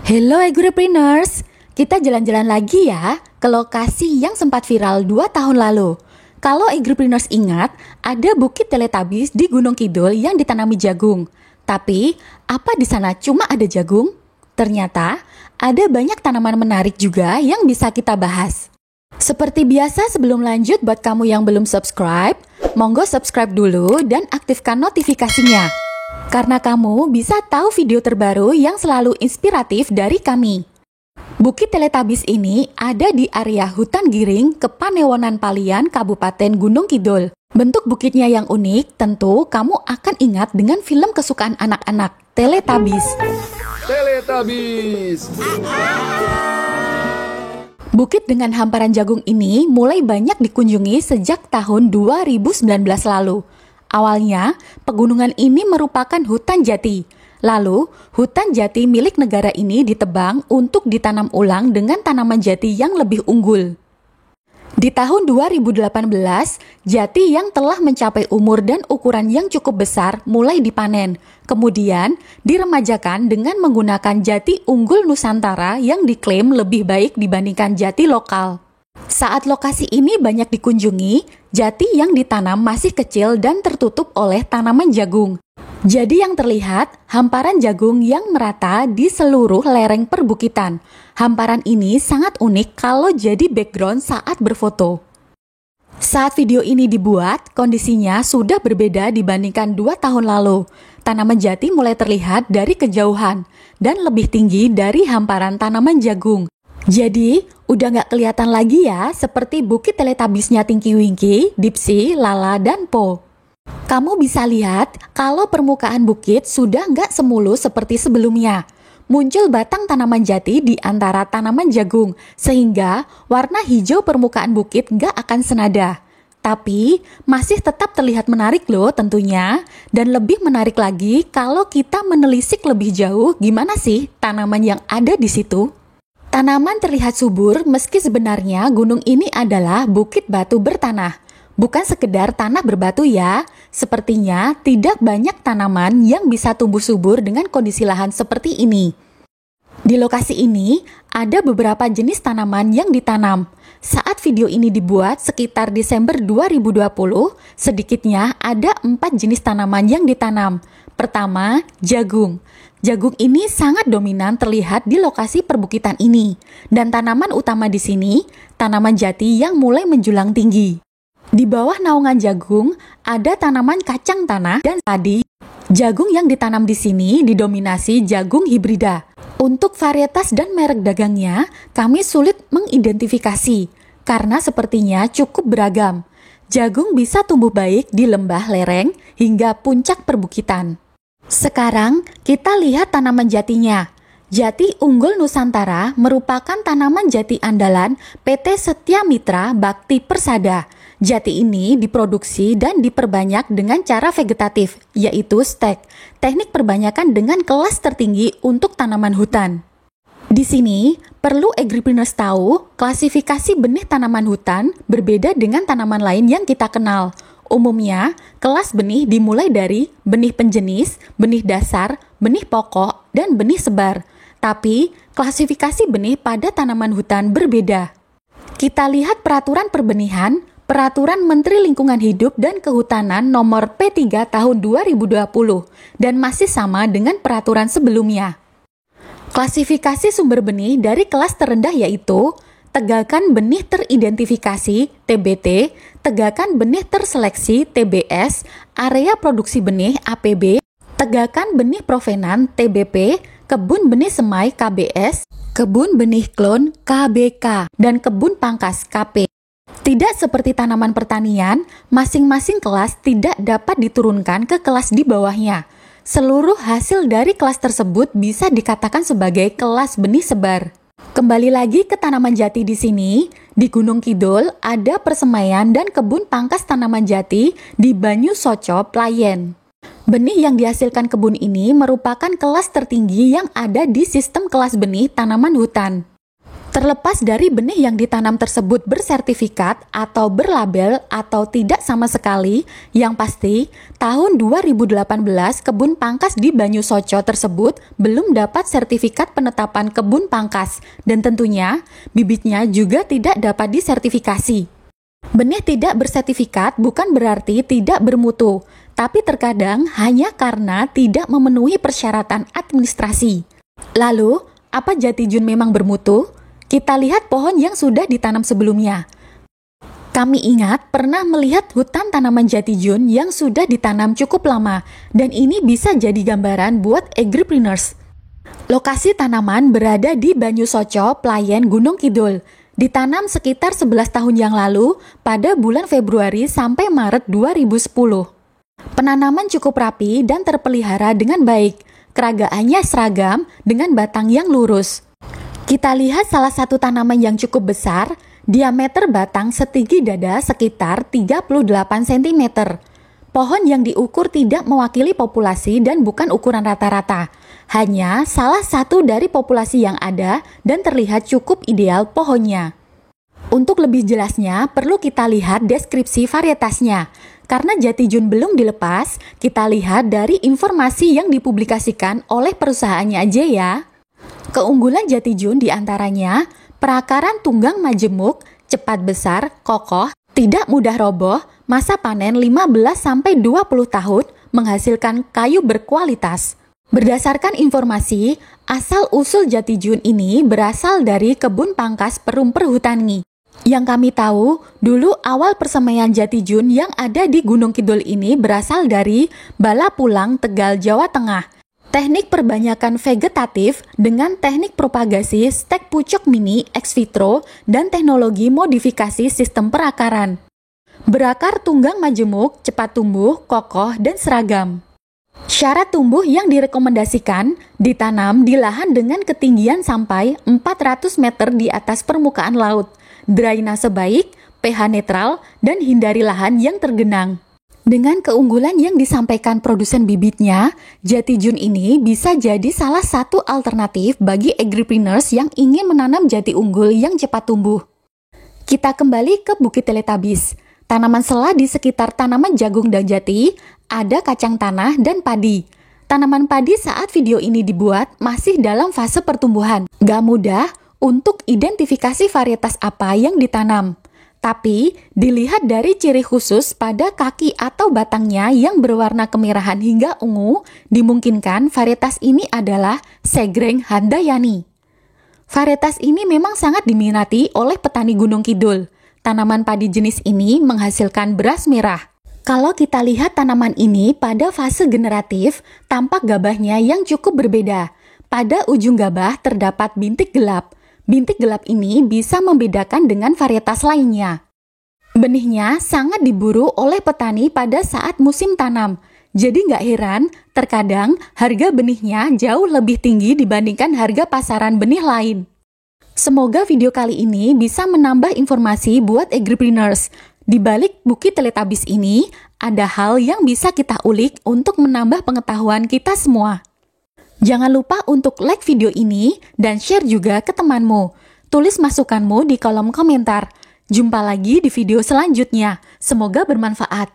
Hello Agripreneurs, kita jalan-jalan lagi ya ke lokasi yang sempat viral 2 tahun lalu. Kalau Agripreneurs ingat, ada Bukit Teletubbies di Gunung Kidul yang ditanami jagung. Tapi, apa di sana cuma ada jagung? Ternyata, ada banyak tanaman menarik juga yang bisa kita bahas. Seperti biasa sebelum lanjut buat kamu yang belum subscribe, monggo subscribe dulu dan aktifkan notifikasinya. Karena kamu bisa tahu video terbaru yang selalu inspiratif dari kami. Bukit Teletubbies ini ada di area hutan Giring, Kepanewonan Palian, Kabupaten Gunung Kidul. Bentuk bukitnya yang unik, tentu kamu akan ingat dengan film kesukaan anak-anak, Teletubbies. Teletubbies. Bukit dengan hamparan jagung ini mulai banyak dikunjungi sejak tahun 2019 lalu. Awalnya, pegunungan ini merupakan hutan jati. Lalu, hutan jati milik negara ini ditebang untuk ditanam ulang dengan tanaman jati yang lebih unggul. Di tahun 2018, jati yang telah mencapai umur dan ukuran yang cukup besar mulai dipanen. Kemudian, diremajakan dengan menggunakan jati unggul Nusantara yang diklaim lebih baik dibandingkan jati lokal. Saat lokasi ini banyak dikunjungi, jati yang ditanam masih kecil dan tertutup oleh tanaman jagung. Jadi yang terlihat, hamparan jagung yang merata di seluruh lereng perbukitan. Hamparan ini sangat unik kalau jadi background saat berfoto. Saat video ini dibuat, kondisinya sudah berbeda dibandingkan 2 tahun lalu. Tanaman jati mulai terlihat dari kejauhan dan lebih tinggi dari hamparan tanaman jagung. Jadi, udah nggak kelihatan lagi ya seperti Bukit Teletubbiesnya Tinky Winky, Dipsy, Lala, dan Po. Kamu bisa lihat kalau permukaan bukit sudah nggak semulus seperti sebelumnya. Muncul batang tanaman jati di antara tanaman jagung, sehingga warna hijau permukaan bukit nggak akan senada. Tapi, masih tetap terlihat menarik loh tentunya. Dan lebih menarik lagi kalau kita menelisik lebih jauh gimana sih tanaman yang ada di situ. Tanaman terlihat subur meski sebenarnya gunung ini adalah bukit batu bertanah. Bukan sekedar tanah berbatu ya, sepertinya tidak banyak tanaman yang bisa tumbuh subur dengan kondisi lahan seperti ini. Di lokasi ini, ada beberapa jenis tanaman yang ditanam. Saat video ini dibuat sekitar Desember 2020, sedikitnya ada 4 jenis tanaman yang ditanam. Pertama, jagung. Jagung ini sangat dominan terlihat di lokasi perbukitan ini. Dan tanaman utama di sini, tanaman jati yang mulai menjulang tinggi. Di bawah naungan jagung, ada tanaman kacang tanah dan padi. Jagung yang ditanam di sini didominasi jagung hibrida. Untuk varietas dan merek dagangnya, kami sulit mengidentifikasi, karena sepertinya cukup beragam. Jagung bisa tumbuh baik di lembah lereng hingga puncak perbukitan. Sekarang, kita lihat tanaman jatinya. Jati Unggul Nusantara merupakan tanaman jati andalan PT Setia Mitra Bakti Persada. Jati ini diproduksi dan diperbanyak dengan cara vegetatif, yaitu stek. Teknik perbanyakan dengan kelas tertinggi untuk tanaman hutan. Di sini, perlu Agripreneurs tahu, klasifikasi benih tanaman hutan berbeda dengan tanaman lain yang kita kenal. Umumnya, kelas benih dimulai dari benih penjenis, benih dasar, benih pokok, dan benih sebar. Tapi, klasifikasi benih pada tanaman hutan berbeda. Kita lihat peraturan perbenihan, Peraturan Menteri Lingkungan Hidup dan Kehutanan Nomor P3 Tahun 2020, dan masih sama dengan peraturan sebelumnya. Klasifikasi sumber benih dari kelas terendah yaitu Tegakan Benih Teridentifikasi (TBT), Tegakan Benih Terseleksi (TBS), Area Produksi Benih (APB), Tegakan Benih Provenan (TBP), Kebun Benih Semai (KBS), Kebun Benih Klon (KBK), dan Kebun Pangkas (KP). Tidak seperti tanaman pertanian, masing-masing kelas tidak dapat diturunkan ke kelas di bawahnya. Seluruh hasil dari kelas tersebut bisa dikatakan sebagai kelas benih sebar. Kembali lagi ke tanaman jati di sini, di Gunung Kidul ada persemaian dan kebun pangkas tanaman jati di Banyu Soco, Playen. Benih yang dihasilkan kebun ini merupakan kelas tertinggi yang ada di sistem kelas benih tanaman hutan. Terlepas dari benih yang ditanam tersebut bersertifikat atau berlabel atau tidak sama sekali, yang pasti tahun 2018 kebun pangkas di Banyusoco tersebut belum dapat sertifikat penetapan kebun pangkas dan tentunya bibitnya juga tidak dapat disertifikasi. Benih tidak bersertifikat bukan berarti tidak bermutu, tapi terkadang hanya karena tidak memenuhi persyaratan administrasi. Lalu, apa Jatijun memang bermutu? Kita lihat pohon yang sudah ditanam sebelumnya. Kami ingat pernah melihat hutan tanaman Jatijun yang sudah ditanam cukup lama, dan ini bisa jadi gambaran buat agripreneurs. Lokasi tanaman berada di Banyusoco, Playen, Gunung Kidul. Ditanam sekitar 11 tahun yang lalu pada bulan Februari sampai Maret 2010. Penanaman cukup rapi dan terpelihara dengan baik. Keragaannya seragam dengan batang yang lurus. Kita lihat salah satu tanaman yang cukup besar, diameter batang setinggi dada sekitar 38 cm. Pohon yang diukur tidak mewakili populasi dan bukan ukuran rata-rata. Hanya salah satu dari populasi yang ada dan terlihat cukup ideal pohonnya. Untuk lebih jelasnya, perlu kita lihat deskripsi varietasnya. Karena Jatijun belum dilepas, kita lihat dari informasi yang dipublikasikan oleh perusahaannya aja ya. Keunggulan Jatijun diantaranya perakaran tunggang majemuk, cepat besar, kokoh, tidak mudah roboh, masa panen 15-20 tahun, menghasilkan kayu berkualitas. Berdasarkan informasi, asal-usul Jatijun ini berasal dari kebun pangkas Perum Perhutani. Yang kami tahu, dulu awal persemaian Jatijun yang ada di Gunung Kidul ini berasal dari Balapulang, Tegal, Jawa Tengah. Teknik perbanyakan vegetatif dengan teknik propagasi stek pucuk mini ex vitro dan teknologi modifikasi sistem perakaran. Berakar tunggang majemuk, cepat tumbuh, kokoh, dan seragam. Syarat tumbuh yang direkomendasikan ditanam di lahan dengan ketinggian sampai 400 meter di atas permukaan laut, drainase baik, pH netral, dan hindari lahan yang tergenang. Dengan keunggulan yang disampaikan produsen bibitnya, Jatijun ini bisa jadi salah satu alternatif bagi agripreneurs yang ingin menanam jati unggul yang cepat tumbuh. Kita kembali ke Bukit Teletabis. Tanaman sela di sekitar tanaman jagung dan jati, ada kacang tanah dan padi. Tanaman padi saat video ini dibuat masih dalam fase pertumbuhan. Gak mudah untuk identifikasi varietas apa yang ditanam. Tapi, dilihat dari ciri khusus pada kaki atau batangnya yang berwarna kemerahan hingga ungu, dimungkinkan varietas ini adalah Segreng Handayani. Varietas ini memang sangat diminati oleh petani Gunung Kidul. Tanaman padi jenis ini menghasilkan beras merah. Kalau kita lihat tanaman ini pada fase generatif, tampak gabahnya yang cukup berbeda. Pada ujung gabah terdapat bintik gelap. Bintik gelap ini bisa membedakan dengan varietas lainnya. Benihnya sangat diburu oleh petani pada saat musim tanam. Jadi nggak heran, terkadang harga benihnya jauh lebih tinggi dibandingkan harga pasaran benih lain. Semoga video kali ini bisa menambah informasi buat agripreneurs. Di balik Bukit Teletabis ini, ada hal yang bisa kita ulik untuk menambah pengetahuan kita semua. Jangan lupa untuk like video ini dan share juga ke temanmu. Tulis masukanmu di kolom komentar. Jumpa lagi di video selanjutnya. Semoga bermanfaat.